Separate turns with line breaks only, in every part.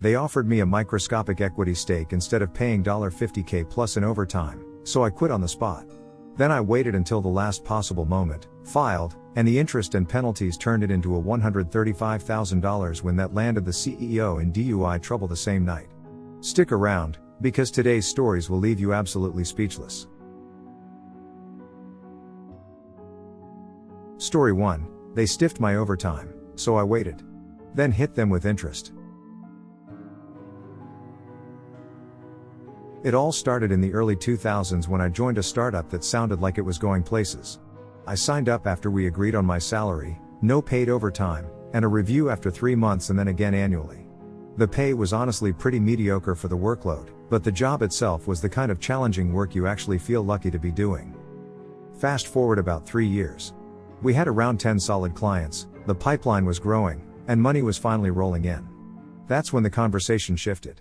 They offered me a microscopic equity stake instead of paying $50K plus in overtime, so I quit on the spot. Then I waited until the last possible moment, filed, and the interest and penalties turned it into a $135,000 when that landed the CEO in DUI trouble the same night. Stick around, because today's stories will leave you absolutely speechless. Story 1, they stiffed my overtime, so I waited. Then hit them with interest. It all started in the early 2000s when I joined a startup that sounded like it was going places. I signed up after we agreed on my salary, no paid overtime, and a review after 3 months and then again annually. The pay was honestly pretty mediocre for the workload, but the job itself was the kind of challenging work you actually feel lucky to be doing. Fast forward about 3 years. We had around 10 solid clients, the pipeline was growing, and money was finally rolling in. That's when the conversation shifted.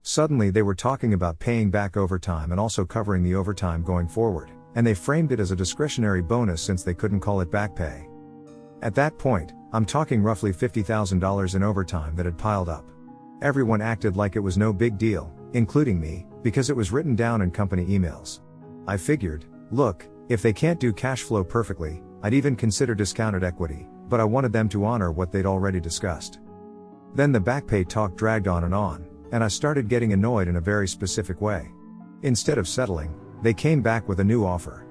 Suddenly they were talking about paying back overtime and also covering the overtime going forward, and they framed it as a discretionary bonus since they couldn't call it back pay. At that point, I'm talking roughly $50,000 in overtime that had piled up. Everyone acted like it was no big deal, including me, because it was written down in company emails. I figured, look, if they can't do cash flow perfectly, I'd even consider discounted equity, but I wanted them to honor what they'd already discussed. Then the back pay talk dragged on, and I started getting annoyed in a very specific way. Instead of settling, they came back with a new offer.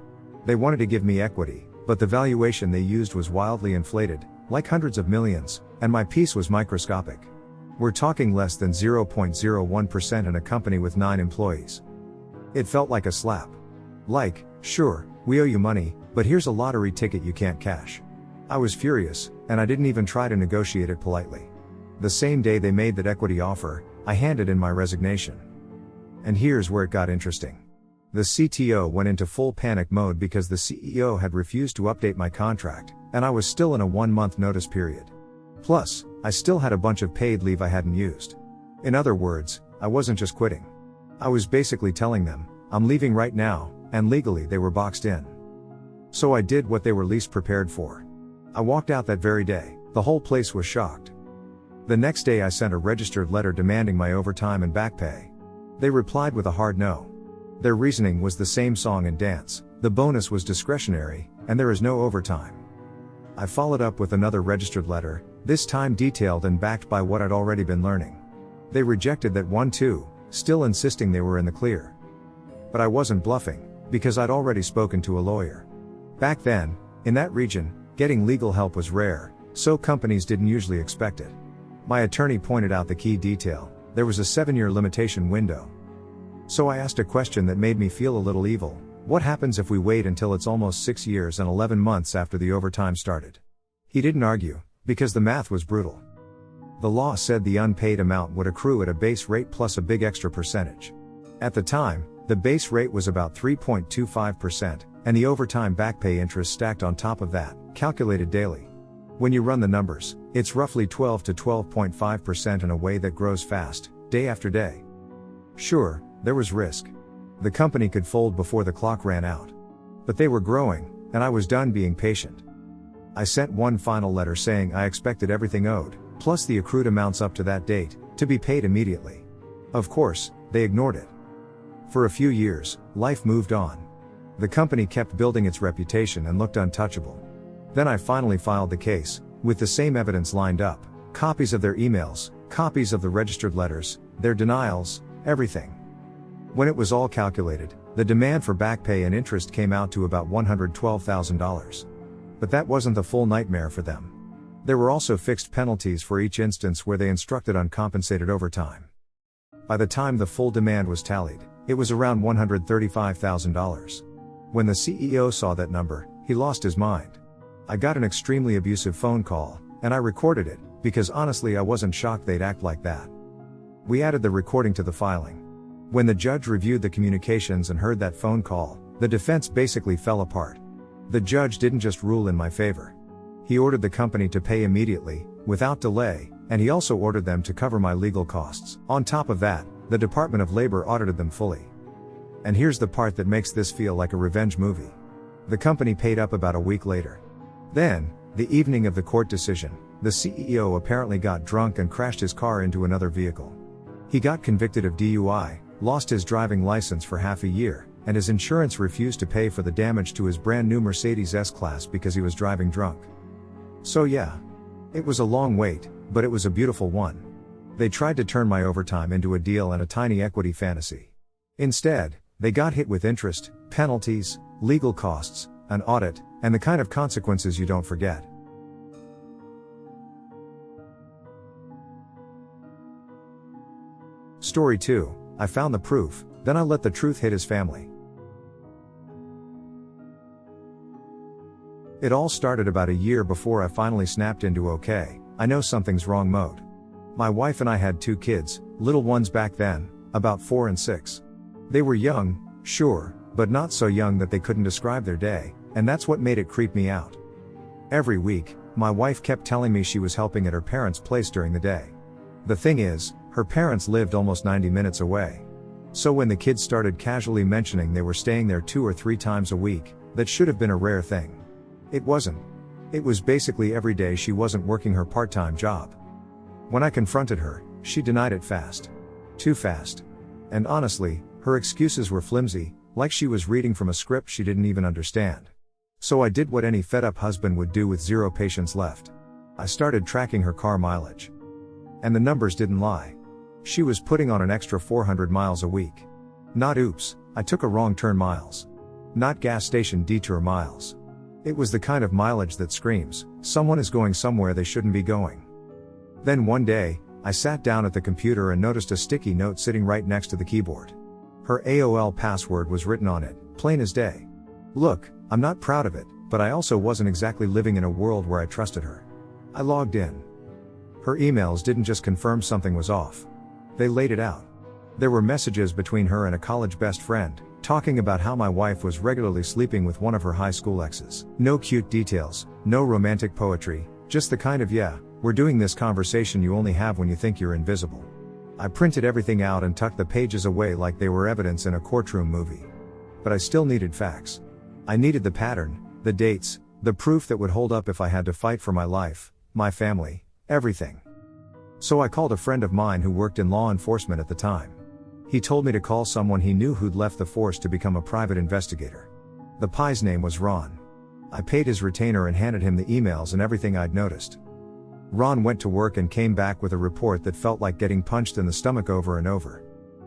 They wanted to give me equity, but the valuation they used was wildly inflated, like hundreds of millions, and my piece was microscopic. We're talking less than 0.01% in a company with 9 employees. It felt like a slap. Like, sure, we owe you money, but here's a lottery ticket you can't cash. I was furious, and I didn't even try to negotiate it politely. The same day they made that equity offer, I handed in my resignation. And here's where it got interesting. The CTO went into full panic mode because the CEO had refused to update my contract, and I was still in a 1-month notice period. Plus, I still had a bunch of paid leave I hadn't used. In other words, I wasn't just quitting. I was basically telling them, I'm leaving right now, and legally they were boxed in. So I did what they were least prepared for. I walked out that very day. The whole place was shocked. The next day I sent a registered letter demanding my overtime and back pay. They replied with a hard no. Their reasoning was the same song and dance, the bonus was discretionary, and there is no overtime. I followed up with another registered letter, this time detailed and backed by what I'd already been learning. They rejected that one too, still insisting they were in the clear. But I wasn't bluffing, because I'd already spoken to a lawyer. Back then, in that region, getting legal help was rare, so companies didn't usually expect it. My attorney pointed out the key detail: there was a 7-year limitation window. So I asked a question that made me feel a little evil: what happens if we wait until it's almost 6 years and 11 months after the overtime started? He didn't argue, because the math was brutal. The law said the unpaid amount would accrue at a base rate plus a big extra percentage. At the time, the base rate was about 3.25%, and the overtime back pay interest stacked on top of that, calculated daily. When you run the numbers, it's roughly 12 to 12.5% in a way that grows fast, day after day. Sure, there was risk. The company could fold before the clock ran out. But they were growing, and I was done being patient. I sent one final letter saying I expected everything owed, plus the accrued amounts up to that date, to be paid immediately. Of course, they ignored it. For a few years, life moved on. The company kept building its reputation and looked untouchable. Then I finally filed the case, with the same evidence lined up, copies of their emails, copies of the registered letters, their denials, everything. When it was all calculated, the demand for back pay and interest came out to about $112,000. But that wasn't the full nightmare for them. There were also fixed penalties for each instance where they instructed uncompensated overtime. By the time the full demand was tallied, it was around $135,000. When the CEO saw that number, he lost his mind. I got an extremely abusive phone call, and I recorded it, because honestly I wasn't shocked they'd act like that. We added the recording to the filing. When the judge reviewed the communications and heard that phone call, the defense basically fell apart. The judge didn't just rule in my favor. He ordered the company to pay immediately, without delay, and he also ordered them to cover my legal costs. On top of that, the Department of Labor audited them fully. And here's the part that makes this feel like a revenge movie. The company paid up about a week later. Then, the evening of the court decision, the CEO apparently got drunk and crashed his car into another vehicle. He got convicted of DUI, lost his driving license for half a year, and his insurance refused to pay for the damage to his brand new Mercedes S-Class because he was driving drunk. So yeah. It was a long wait, but it was a beautiful one. They tried to turn my overtime into a deal and a tiny equity fantasy. Instead, they got hit with interest, penalties, legal costs, an audit, and the kind of consequences you don't forget. Story 2, I found the proof, then I let the truth hit his family. It all started about a year before I finally snapped into okay, I know something's wrong mode. My wife and I had 2 kids, little ones back then, about 4 and 6. They were young, sure, but not so young that they couldn't describe their day, and that's what made it creep me out. Every week, my wife kept telling me she was helping at her parents' place during the day. The thing is, her parents lived almost 90 minutes away. So when the kids started casually mentioning they were staying there 2 or 3 times a week, that should have been a rare thing. It wasn't. It was basically every day she wasn't working her part-time job. When I confronted her, she denied it fast. Too fast. And honestly, her excuses were flimsy, like she was reading from a script she didn't even understand. So I did what any fed-up husband would do with zero patience left. I started tracking her car mileage. And the numbers didn't lie. She was putting on an extra 400 miles a week. Not oops, I took a wrong turn miles. Not gas station detour miles. It was the kind of mileage that screams, someone is going somewhere they shouldn't be going. Then one day, I sat down at the computer and noticed a sticky note sitting right next to the keyboard. Her AOL password was written on it, plain as day. Look, I'm not proud of it, but I also wasn't exactly living in a world where I trusted her. I logged in. Her emails didn't just confirm something was off. They laid it out. There were messages between her and a college best friend, talking about how my wife was regularly sleeping with one of her high school exes. No cute details, no romantic poetry, just the kind of yeah, we're doing this conversation you only have when you think you're invisible. I printed everything out and tucked the pages away like they were evidence in a courtroom movie. But I still needed facts. I needed the pattern, the dates, the proof that would hold up if I had to fight for my life, my family, everything. So I called a friend of mine who worked in law enforcement at the time. He told me to call someone he knew who'd left the force to become a private investigator. The guy's name was Ron. I paid his retainer and handed him the emails and everything I'd noticed. Ron went to work and came back with a report that felt like getting punched in the stomach over and over.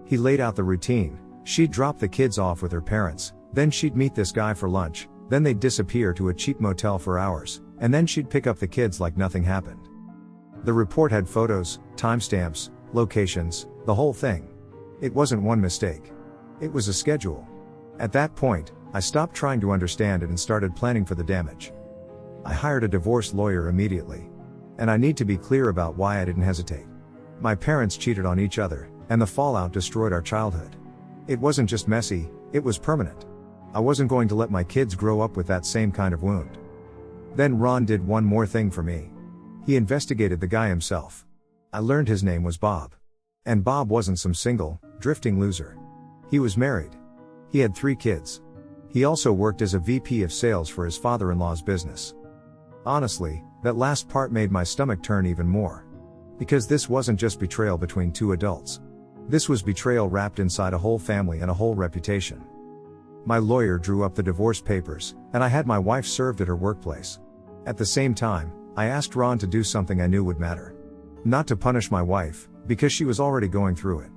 He laid out the routine. She'd drop the kids off with her parents, then she'd meet this guy for lunch, then they'd disappear to a cheap motel for hours, and then she'd pick up the kids like nothing happened. The report had photos, timestamps, locations, the whole thing. It wasn't one mistake. It was a schedule. At that point, I stopped trying to understand it and started planning for the damage. I hired a divorce lawyer immediately. And I need to be clear about why I didn't hesitate. My parents cheated on each other, and the fallout destroyed our childhood. It wasn't just messy, it was permanent. I wasn't going to let my kids grow up with that same kind of wound. Then Ron did one more thing for me. He investigated the guy himself. I learned his name was Bob. And Bob wasn't some single, drifting loser. He was married. He had 3 kids. He also worked as a VP of sales for his father-in-law's business. Honestly, that last part made my stomach turn even more. Because this wasn't just betrayal between 2 adults. This was betrayal wrapped inside a whole family and a whole reputation. My lawyer drew up the divorce papers, and I had my wife served at her workplace. At the same time, I asked Ron to do something I knew would matter. Not to punish my wife, because she was already going through it.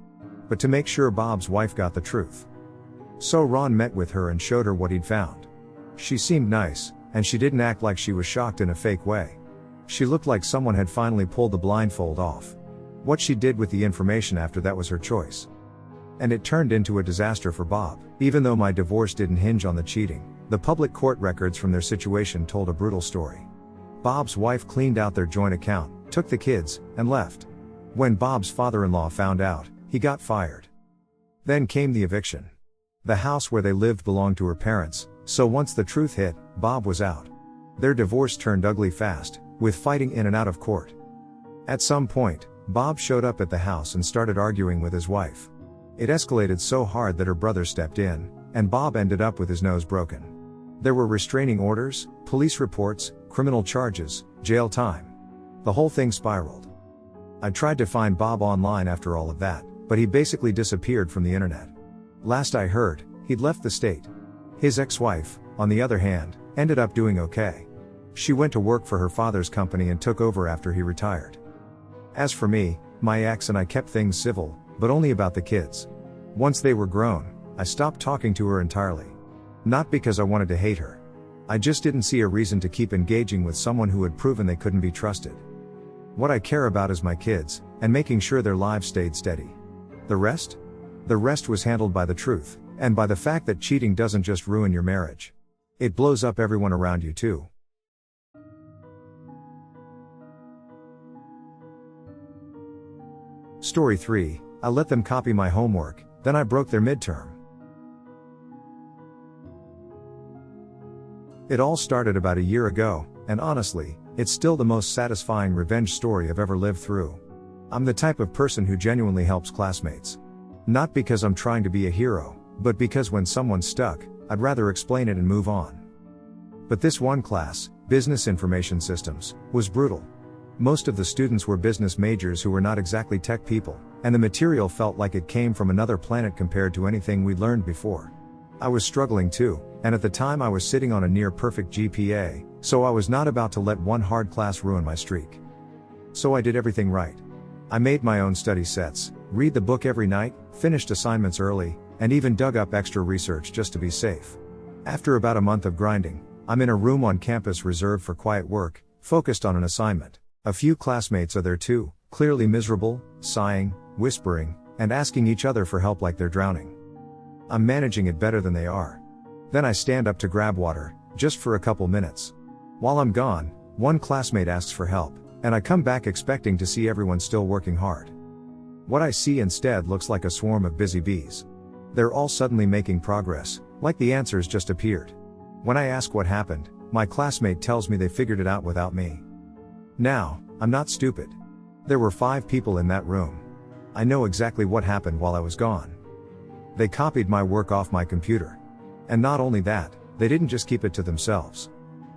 But to make sure Bob's wife got the truth. So Ron met with her and showed her what he'd found. She seemed nice, and she didn't act like she was shocked in a fake way. She looked like someone had finally pulled the blindfold off. What she did with the information after that was her choice. And it turned into a disaster for Bob. Even though my divorce didn't hinge on the cheating, the public court records from their situation told a brutal story. Bob's wife cleaned out their joint account, took the kids, and left. When Bob's father-in-law found out, he got fired. Then came the eviction. The house where they lived belonged to her parents, so once the truth hit, Bob was out. Their divorce turned ugly fast, with fighting in and out of court. At some point, Bob showed up at the house and started arguing with his wife. It escalated so hard that her brother stepped in, and Bob ended up with his nose broken. There were restraining orders, police reports, criminal charges, jail time. The whole thing spiraled. I tried to find Bob online after all of that, but he basically disappeared from the internet. Last I heard, he'd left the state. His ex-wife, on the other hand, ended up doing okay. She went to work for her father's company and took over after he retired. As for me, my ex and I kept things civil, but only about the kids. Once they were grown, I stopped talking to her entirely. Not because I wanted to hate her. I just didn't see a reason to keep engaging with someone who had proven they couldn't be trusted. What I care about is my kids, and making sure their lives stayed steady. The rest? The rest was handled by the truth, and by the fact that cheating doesn't just ruin your marriage. It blows up everyone around you too. Story 3, I let them copy my homework, then I broke their midterm. It all started about a year ago, and honestly, it's still the most satisfying revenge story I've ever lived through. I'm the type of person who genuinely helps classmates. Not because I'm trying to be a hero, but because when someone's stuck, I'd rather explain it and move on. But this one class, Business Information Systems, was brutal. Most of the students were business majors who were not exactly tech people, and the material felt like it came from another planet compared to anything we'd learned before. I was struggling too, and at the time I was sitting on a near-perfect GPA, so I was not about to let one hard class ruin my streak. So I did everything right. I made my own study sets, read the book every night, finished assignments early, and even dug up extra research just to be safe. After about a month of grinding, I'm in a room on campus reserved for quiet work, focused on an assignment. A few classmates are there too, clearly miserable, sighing, whispering, and asking each other for help like they're drowning. I'm managing it better than they are. Then I stand up to grab water, just for a couple minutes. While I'm gone, one classmate asks for help, and I come back expecting to see everyone still working hard. What I see instead looks like a swarm of busy bees. They're all suddenly making progress, like the answers just appeared. When I ask what happened, my classmate tells me they figured it out without me. Now, I'm not stupid. There were 5 people in that room. I know exactly what happened while I was gone. They copied my work off my computer. And not only that, they didn't just keep it to themselves.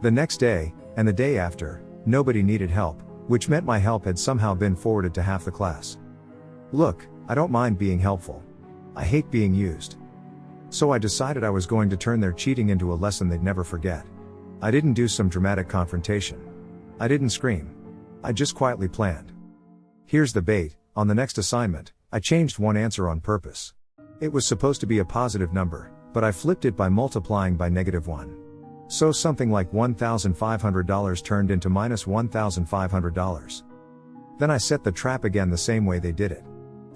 The next day, and the day after, nobody needed help, which meant my help had somehow been forwarded to half the class. Look, I don't mind being helpful. I hate being used. So I decided I was going to turn their cheating into a lesson they'd never forget. I didn't do some dramatic confrontation. I didn't scream. I just quietly planned. Here's the bait, on the next assignment, I changed one answer on purpose. It was supposed to be a positive number, but I flipped it by multiplying by -1. So something like $1,500 turned into -$1,500. Then I set the trap again the same way they did it.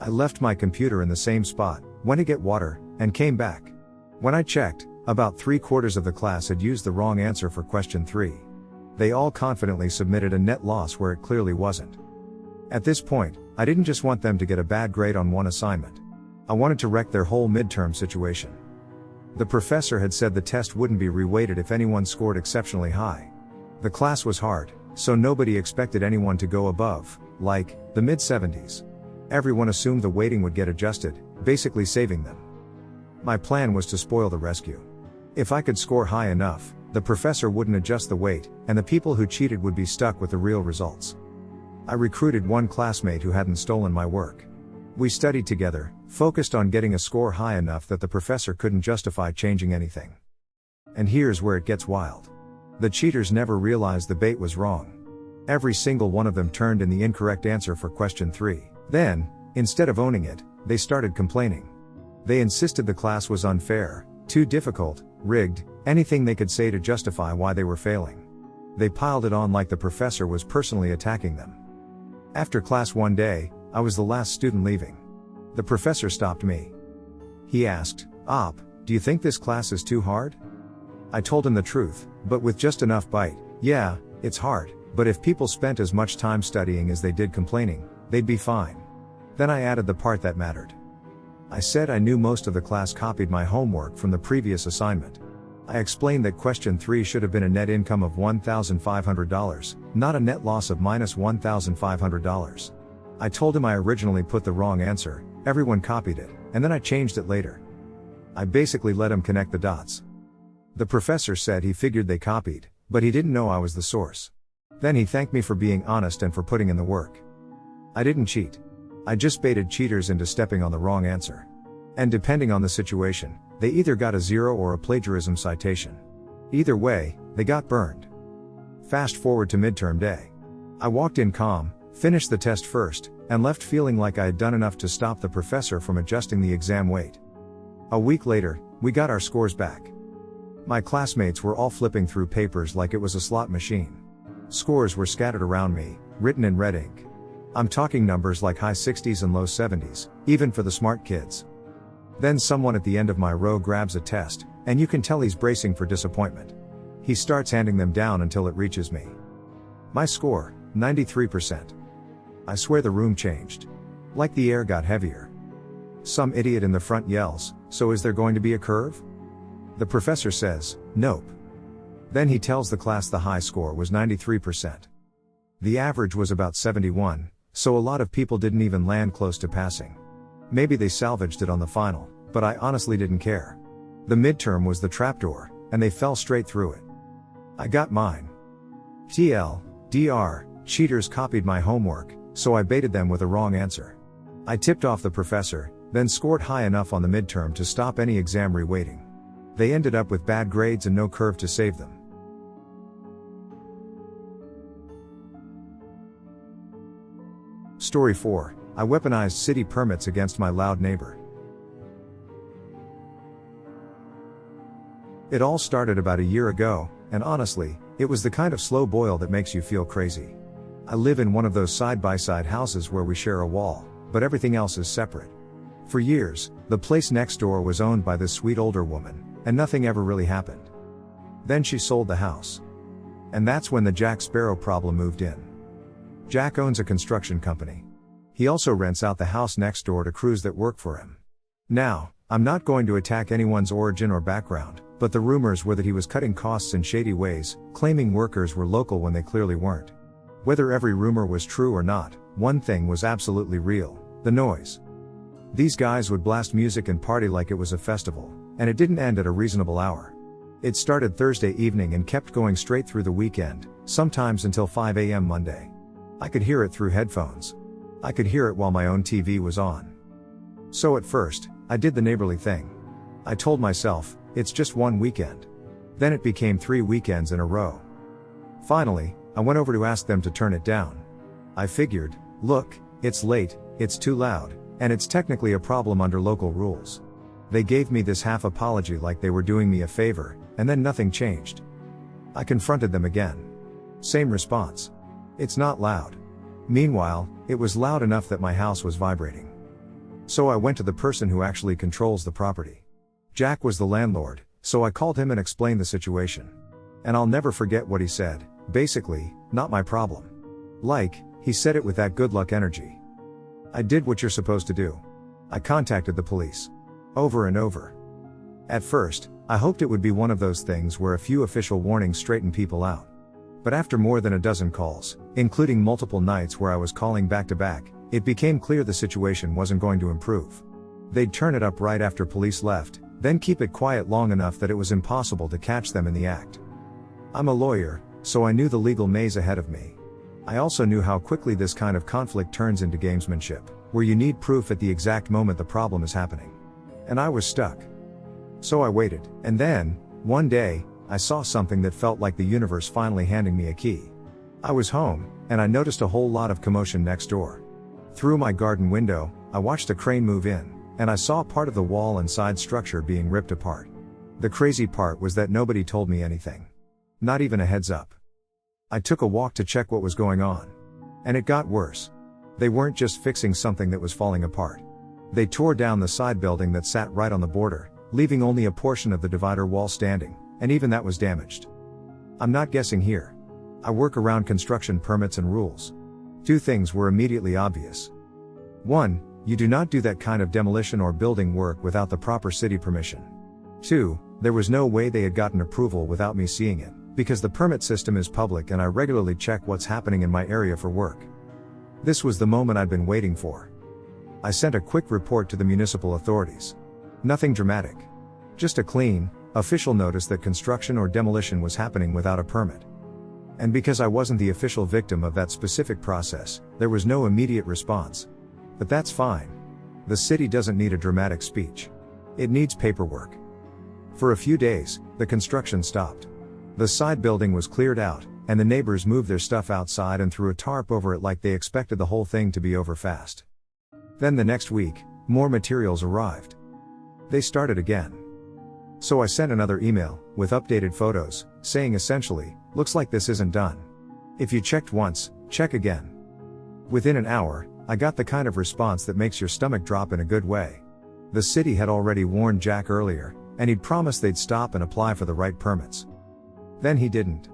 I left my computer in the same spot, went to get water, and came back. When I checked, about 3/4 of the class had used the wrong answer for question 3. They all confidently submitted a net loss where it clearly wasn't. At this point, I didn't just want them to get a bad grade on one assignment. I wanted to wreck their whole midterm situation. The professor had said the test wouldn't be reweighted if anyone scored exceptionally high. The class was hard, so nobody expected anyone to go above, like, the mid-70s. Everyone assumed the weighting would get adjusted, basically saving them. My plan was to spoil the rescue. If I could score high enough, the professor wouldn't adjust the weight, and the people who cheated would be stuck with the real results. I recruited one classmate who hadn't stolen my work. We studied together, focused on getting a score high enough that the professor couldn't justify changing anything. And here's where it gets wild. The cheaters never realized the bait was wrong. Every single one of them turned in the incorrect answer for question 3. Then, instead of owning it, they started complaining. They insisted the class was unfair, too difficult, rigged, anything they could say to justify why they were failing. They piled it on like the professor was personally attacking them. After class one day, I was the last student leaving. The professor stopped me. He asked, do you think this class is too hard?" I told him the truth, but with just enough bite. "Yeah, it's hard, but if people spent as much time studying as they did complaining, they'd be fine." Then I added the part that mattered. I said I knew most of the class copied my homework from the previous assignment. I explained that question 3 should have been a net income of $1,500, not a net loss of -$1,500. I told him I originally put the wrong answer, everyone copied it, and then I changed it later. I basically let him connect the dots. The professor said he figured they copied, but he didn't know I was the source. Then he thanked me for being honest and for putting in the work. I didn't cheat. I just baited cheaters into stepping on the wrong answer. And depending on the situation, they either got a 0 or a plagiarism citation. Either way, they got burned. Fast forward to midterm day. I walked in calm, finished the test first, and left feeling like I had done enough to stop the professor from adjusting the exam weight. A week later, we got our scores back. My classmates were all flipping through papers like it was a slot machine. Scores were scattered around me, written in red ink. I'm talking numbers like high 60s and low 70s, even for the smart kids. Then someone at the end of my row grabs a test, and you can tell he's bracing for disappointment. He starts handing them down until it reaches me. My score, 93%. I swear the room changed. Like the air got heavier. Some idiot in the front yells, "So is there going to be a curve?" The professor says, "Nope." Then he tells the class the high score was 93%. The average was about 71, so a lot of people didn't even land close to passing. Maybe they salvaged it on the final, but I honestly didn't care. The midterm was the trapdoor, and they fell straight through it. I got mine. TLDR, cheaters copied my homework, so I baited them with a wrong answer. I tipped off the professor, then scored high enough on the midterm to stop any exam reweighting. They ended up with bad grades and no curve to save them. Story 4. I weaponized city permits against my loud neighbor. It all started about a year ago, and honestly, it was the kind of slow boil that makes you feel crazy. I live in one of those side-by-side houses where we share a wall, but everything else is separate. For years, the place next door was owned by this sweet older woman, and nothing ever really happened. Then she sold the house. And that's when the Jack Sparrow problem moved in. Jack owns a construction company. He also rents out the house next door to crews that work for him. Now, I'm not going to attack anyone's origin or background, but the rumors were that he was cutting costs in shady ways, claiming workers were local when they clearly weren't. Whether every rumor was true or not, one thing was absolutely real: the noise. These guys would blast music and party like it was a festival, and it didn't end at a reasonable hour. It started Thursday evening and kept going straight through the weekend, sometimes until 5 a.m. Monday. I could hear it through headphones. I could hear it while my own TV was on. So at first, I did the neighborly thing. I told myself, it's just one weekend. Then it became 3 weekends in a row. Finally, I went over to ask them to turn it down. I figured, look, it's late, it's too loud, and it's technically a problem under local rules. They gave me this half apology like they were doing me a favor, and then nothing changed. I confronted them again. Same response. It's not loud. Meanwhile, it was loud enough that my house was vibrating. So I went to the person who actually controls the property. Jack was the landlord, so I called him and explained the situation. And I'll never forget what he said: basically, not my problem. Like, he said it with that good luck energy. I did what you're supposed to do. I contacted the police. Over and over. At first, I hoped it would be one of those things where a few official warnings straighten people out. But after more than a dozen calls, including multiple nights where I was calling back to back, it became clear the situation wasn't going to improve. They'd turn it up right after police left, then keep it quiet long enough that it was impossible to catch them in the act. I'm a lawyer, so I knew the legal maze ahead of me. I also knew how quickly this kind of conflict turns into gamesmanship, where you need proof at the exact moment the problem is happening. And I was stuck. So I waited, and then, one day, I saw something that felt like the universe finally handing me a key. I was home, and I noticed a whole lot of commotion next door. Through my garden window, I watched a crane move in, and I saw part of the wall and side structure being ripped apart. The crazy part was that nobody told me anything. Not even a heads up. I took a walk to check what was going on. And it got worse. They weren't just fixing something that was falling apart. They tore down the side building that sat right on the border, leaving only a portion of the divider wall standing, and even that was damaged. I'm not guessing here. I work around construction permits and rules. 2 things were immediately obvious. 1, you do not do that kind of demolition or building work without the proper city permission. 2, there was no way they had gotten approval without me seeing it, because the permit system is public and I regularly check what's happening in my area for work. This was the moment I'd been waiting for. I sent a quick report to the municipal authorities. Nothing dramatic. Just a clean, official notice that construction or demolition was happening without a permit. And because I wasn't the official victim of that specific process, there was no immediate response. But that's fine. The city doesn't need a dramatic speech. It needs paperwork. For a few days, the construction stopped. The side building was cleared out, and the neighbors moved their stuff outside and threw a tarp over it like they expected the whole thing to be over fast. Then the next week, more materials arrived. They started again. So I sent another email, with updated photos, saying essentially, looks like this isn't done. If you checked once, check again. Within an hour, I got the kind of response that makes your stomach drop in a good way. The city had already warned Jack earlier, and he'd promised they'd stop and apply for the right permits. Then he didn't.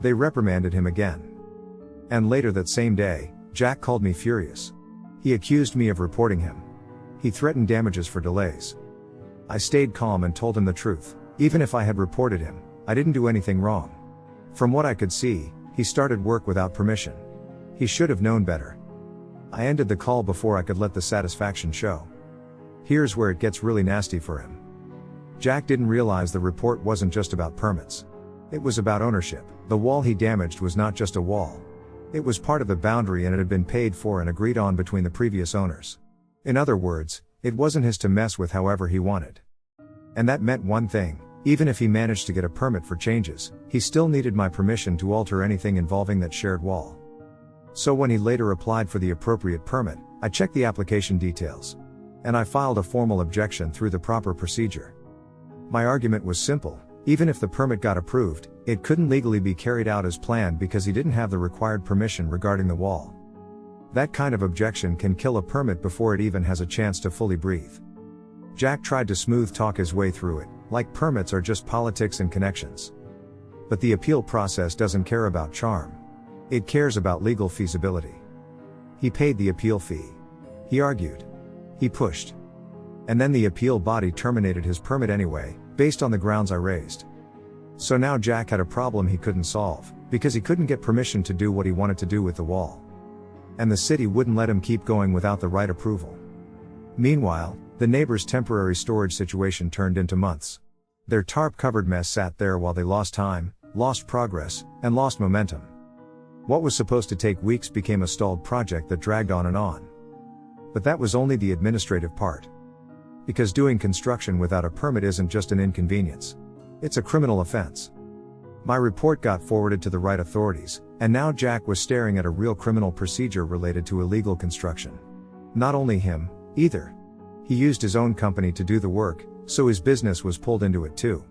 They reprimanded him again. And later that same day, Jack called me furious. He accused me of reporting him. He threatened damages for delays. I stayed calm and told him the truth. Even if I had reported him, I didn't do anything wrong. From what I could see, he started work without permission. He should have known better. I ended the call before I could let the satisfaction show. Here's where it gets really nasty for him. Jack didn't realize the report wasn't just about permits. It was about ownership. The wall he damaged was not just a wall. It was part of the boundary and it had been paid for and agreed on between the previous owners. In other words, it wasn't his to mess with however he wanted. And that meant one thing: even if he managed to get a permit for changes, he still needed my permission to alter anything involving that shared wall. So when he later applied for the appropriate permit, I checked the application details. And I filed a formal objection through the proper procedure. My argument was simple: even if the permit got approved, it couldn't legally be carried out as planned because he didn't have the required permission regarding the wall. That kind of objection can kill a permit before it even has a chance to fully breathe. Jack tried to smooth talk his way through it, like permits are just politics and connections. But the appeal process doesn't care about charm. It cares about legal feasibility. He paid the appeal fee. He argued. He pushed. And then the appeal body terminated his permit anyway, based on the grounds I raised. So now Jack had a problem he couldn't solve, because he couldn't get permission to do what he wanted to do with the wall. And the city wouldn't let him keep going without the right approval. Meanwhile, the neighbors' temporary storage situation turned into months. Their tarp-covered mess sat there while they lost time, lost progress, and lost momentum. What was supposed to take weeks became a stalled project that dragged on and on. But that was only the administrative part. Because doing construction without a permit isn't just an inconvenience. It's a criminal offense. My report got forwarded to the right authorities, and now Jack was staring at a real criminal procedure related to illegal construction. Not only him, either. He used his own company to do the work, so his business was pulled into it too.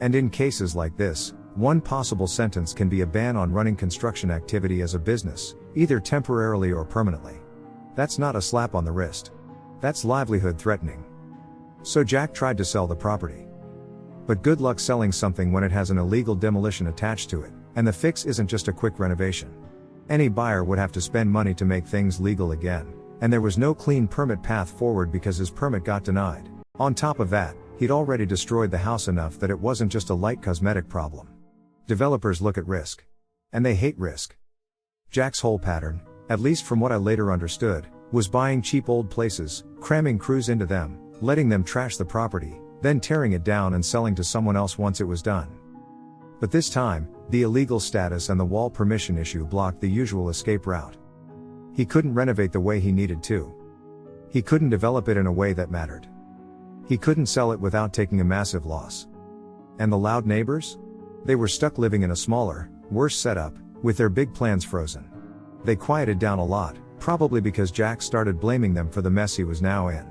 And in cases like this, one possible sentence can be a ban on running construction activity as a business, either temporarily or permanently. That's not a slap on the wrist. That's livelihood threatening. So Jack tried to sell the property. But good luck selling something when it has an illegal demolition attached to it, and the fix isn't just a quick renovation. Any buyer would have to spend money to make things legal again, and there was no clean permit path forward because his permit got denied. On top of that, he'd already destroyed the house enough that it wasn't just a light cosmetic problem. Developers look at risk. And they hate risk. Jack's whole pattern, at least from what I later understood, was buying cheap old places, cramming crews into them, letting them trash the property, then tearing it down and selling to someone else once it was done. But this time, the illegal status and the wall permission issue blocked the usual escape route. He couldn't renovate the way he needed to. He couldn't develop it in a way that mattered. He couldn't sell it without taking a massive loss. And the loud neighbors? They were stuck living in a smaller, worse setup, with their big plans frozen. They quieted down a lot, probably because Jack started blaming them for the mess he was now in.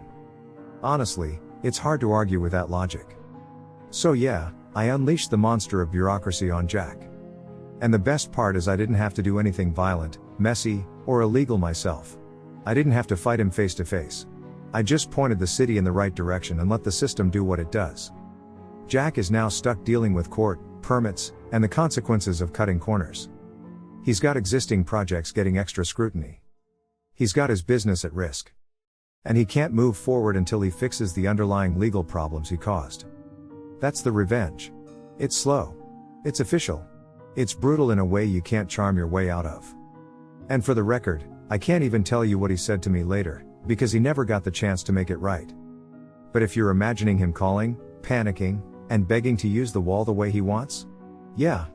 Honestly, it's hard to argue with that logic. So yeah, I unleashed the monster of bureaucracy on Jack. And the best part is I didn't have to do anything violent, messy, or illegal myself. I didn't have to fight him face to face. I just pointed the city in the right direction and let the system do what it does. Jack is now stuck dealing with court, permits, and the consequences of cutting corners. He's got existing projects getting extra scrutiny. He's got his business at risk. And he can't move forward until he fixes the underlying legal problems he caused. That's the revenge. It's slow. It's official. It's brutal in a way you can't charm your way out of. And for the record, I can't even tell you what he said to me later, because he never got the chance to make it right. But if you're imagining him calling, panicking, and begging to use the wall the way he wants? Yeah.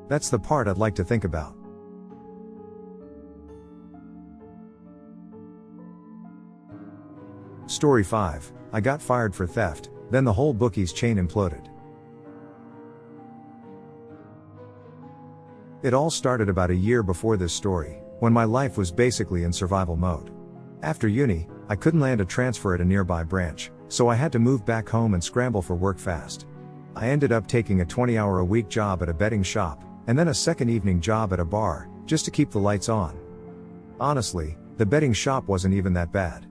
That's the part I'd like to think about. Story 5, I got fired for theft, then the whole bookies chain imploded. It all started about a year before this story, when my life was basically in survival mode. After uni, I couldn't land a transfer at a nearby branch, so I had to move back home and scramble for work fast. I ended up taking a 20-hour-a-week job at a betting shop, and then a second evening job at a bar, just to keep the lights on. Honestly, the betting shop wasn't even that bad.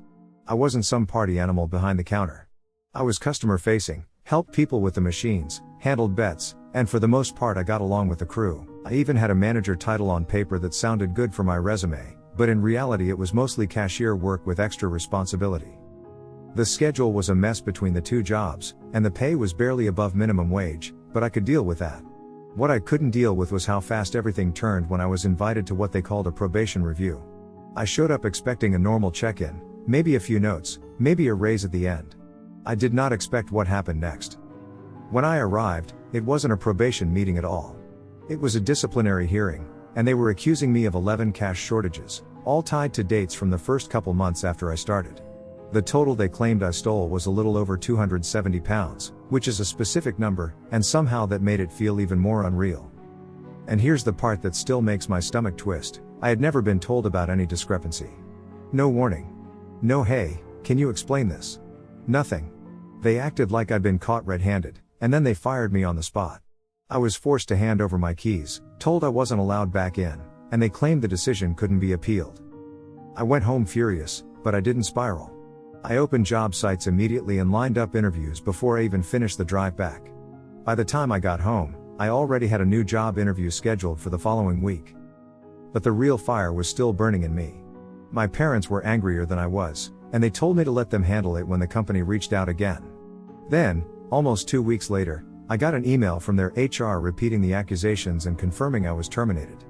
I wasn't some party animal behind the counter. I was customer facing, helped people with the machines, handled bets, and for the most part I got along with the crew. I even had a manager title on paper that sounded good for my resume, but in reality it was mostly cashier work with extra responsibility. The schedule was a mess between the two jobs, and the pay was barely above minimum wage, but I could deal with that. What I couldn't deal with was how fast everything turned when I was invited to what they called a probation review. I showed up expecting a normal check-in, maybe a few notes, maybe a raise at the end. I did not expect what happened next. When I arrived, it wasn't a probation meeting at all. It was a disciplinary hearing, and they were accusing me of 11 cash shortages, all tied to dates from the first couple months after I started. The total they claimed I stole was a little over £270, which is a specific number, and somehow that made it feel even more unreal. And here's the part that still makes my stomach twist: I had never been told about any discrepancy. No warning. No "hey, can you explain this?" Nothing. They acted like I'd been caught red-handed, and then they fired me on the spot. I was forced to hand over my keys, told I wasn't allowed back in, and they claimed the decision couldn't be appealed. I went home furious, but I didn't spiral. I opened job sites immediately and lined up interviews before I even finished the drive back. By the time I got home, I already had a new job interview scheduled for the following week. But the real fire was still burning in me. My parents were angrier than I was, and they told me to let them handle it when the company reached out again. Then, almost 2 weeks later, I got an email from their HR repeating the accusations and confirming I was terminated.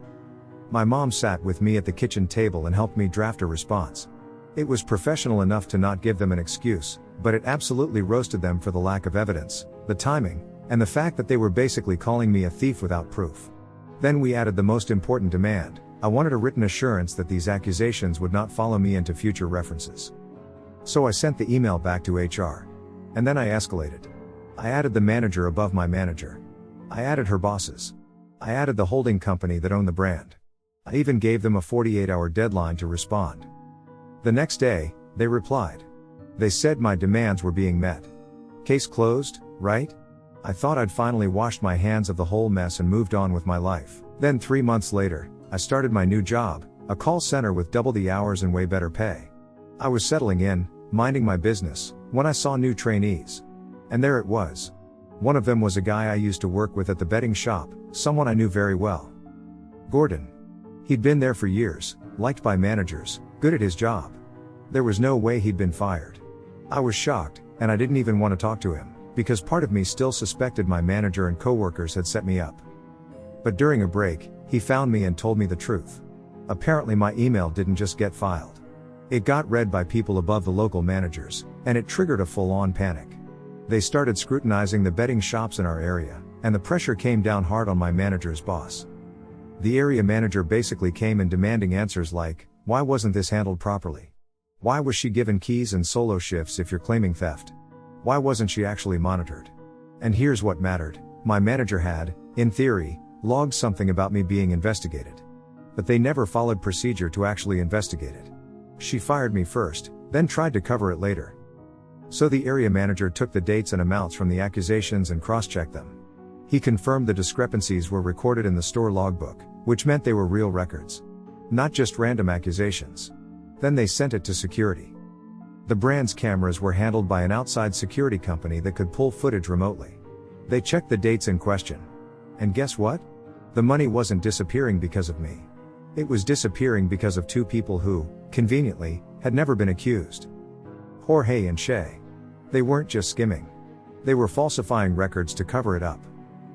My mom sat with me at the kitchen table and helped me draft a response. It was professional enough to not give them an excuse, but it absolutely roasted them for the lack of evidence, the timing, and the fact that they were basically calling me a thief without proof. Then we added the most important demand: I wanted a written assurance that these accusations would not follow me into future references. So I sent the email back to HR. And then I escalated. I added the manager above my manager. I added her bosses. I added the holding company that owned the brand. I even gave them a 48-hour deadline to respond. The next day, they replied. They said my demands were being met. Case closed, right? I thought I'd finally washed my hands of the whole mess and moved on with my life. Then 3 months later, I started my new job, a call center with double the hours and way better pay. I was settling in, minding my business, when I saw new trainees. And there it was. One of them was a guy I used to work with at the betting shop, someone I knew very well. Gordon. He'd been there for years, liked by managers, good at his job. There was no way he'd been fired. I was shocked, and I didn't even want to talk to him, because part of me still suspected my manager and coworkers had set me up. But during a break, he found me and told me the truth. Apparently my email didn't just get filed. It got read by people above the local managers, and it triggered a full-on panic. They started scrutinizing the betting shops in our area, and the pressure came down hard on my manager's boss. The area manager basically came in demanding answers like, why wasn't this handled properly? Why was she given keys and solo shifts if you're claiming theft? Why wasn't she actually monitored? And here's what mattered: my manager had, in theory, logged something about me being investigated. But they never followed procedure to actually investigate it. She fired me first, then tried to cover it later. So the area manager took the dates and amounts from the accusations and cross-checked them. He confirmed the discrepancies were recorded in the store logbook, which meant they were real records. Not just random accusations. Then they sent it to security. The brand's cameras were handled by an outside security company that could pull footage remotely. They checked the dates in question. And guess what? The money wasn't disappearing because of me. It was disappearing because of two people who, conveniently, had never been accused. Jorge and Shay. They weren't just skimming. They were falsifying records to cover it up.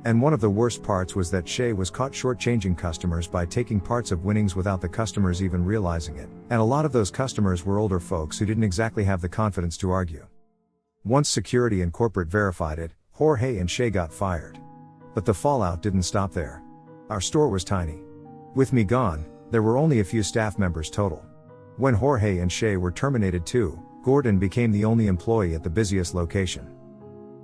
And one of the worst parts was that Shay was caught shortchanging customers by taking parts of winnings without the customers even realizing it, and a lot of those customers were older folks who didn't exactly have the confidence to argue. Once security and corporate verified it, Jorge and Shay got fired. But the fallout didn't stop there. Our store was tiny. With me gone, there were only a few staff members total. When Jorge and Shay were terminated too, Gordon became the only employee at the busiest location.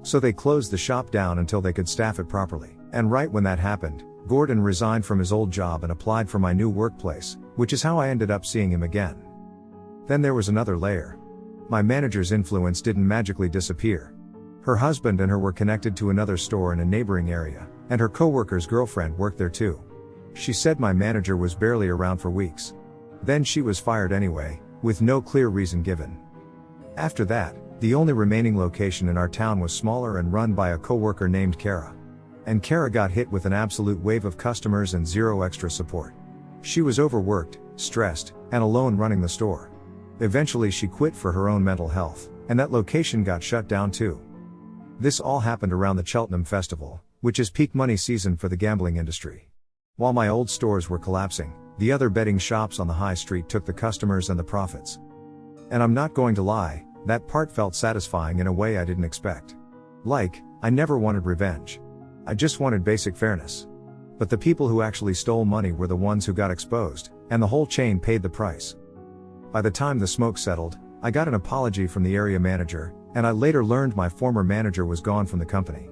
So they closed the shop down until they could staff it properly. And right when that happened, Gordon resigned from his old job and applied for my new workplace, which is how I ended up seeing him again. Then there was another layer. My manager's influence didn't magically disappear. Her husband and her were connected to another store in a neighboring area, and her coworker's girlfriend worked there too. She said my manager was barely around for weeks. Then she was fired anyway, with no clear reason given. After that, the only remaining location in our town was smaller and run by a coworker named Kara. And Kara got hit with an absolute wave of customers and zero extra support. She was overworked, stressed, and alone running the store. Eventually she quit for her own mental health, and that location got shut down too. This all happened around the Cheltenham Festival, which is peak money season for the gambling industry. While my old stores were collapsing, the other betting shops on the high street took the customers and the profits. And I'm not going to lie, that part felt satisfying in a way I didn't expect. Like, I never wanted revenge. I just wanted basic fairness. But the people who actually stole money were the ones who got exposed, and the whole chain paid the price. By the time the smoke settled, I got an apology from the area manager, and I later learned my former manager was gone from the company.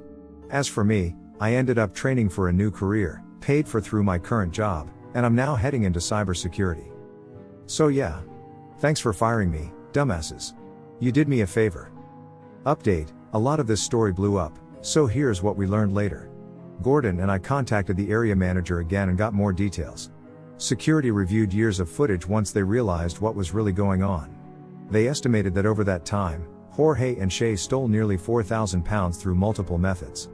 As for me, I ended up training for a new career, paid for through my current job, and I'm now heading into cybersecurity. So yeah. Thanks for firing me, dumbasses. You did me a favor. Update, a lot of this story blew up, so here's what we learned later. Gordon and I contacted the area manager again and got more details. Security reviewed years of footage once they realized what was really going on. They estimated that over that time, Jorge and Shay stole nearly £4,000 through multiple methods.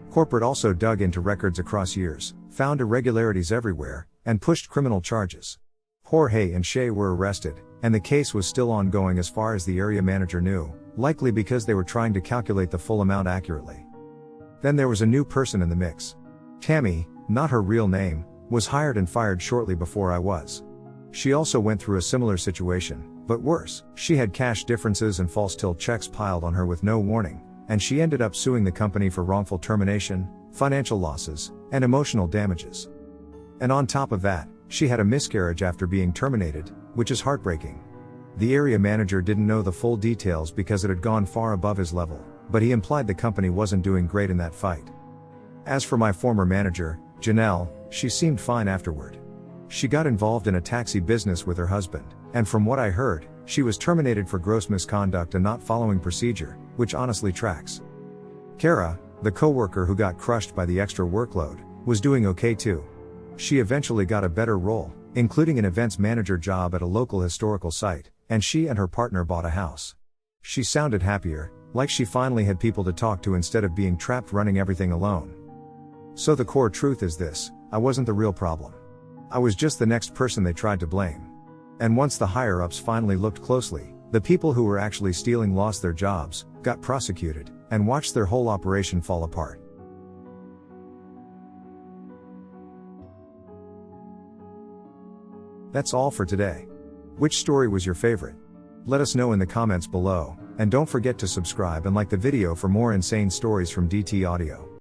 Corporate also dug into records across years, found irregularities everywhere, and pushed criminal charges. Jorge and Shay were arrested, and the case was still ongoing as far as the area manager knew, likely because they were trying to calculate the full amount accurately. Then there was a new person in the mix. Tammy, not her real name, was hired and fired shortly before I was. She also went through a similar situation, but worse. She had cash differences and false till checks piled on her with no warning, and she ended up suing the company for wrongful termination, financial losses, and emotional damages. And on top of that, she had a miscarriage after being terminated, which is heartbreaking. The area manager didn't know the full details because it had gone far above his level, but he implied the company wasn't doing great in that fight. As for my former manager, Janelle, she seemed fine afterward. She got involved in a taxi business with her husband, and from what I heard, she was terminated for gross misconduct and not following procedure, which honestly tracks. Kara, the coworker who got crushed by the extra workload, was doing okay too. She eventually got a better role, including an events manager job at a local historical site, and she and her partner bought a house. She sounded happier, like she finally had people to talk to instead of being trapped running everything alone. So the core truth is this: I wasn't the real problem. I was just the next person they tried to blame. And once the higher-ups finally looked closely, the people who were actually stealing lost their jobs, got prosecuted, and watched their whole operation fall apart. That's all for today. Which story was your favorite? Let us know in the comments below, and don't forget to subscribe and like the video for more insane stories from DT Audio.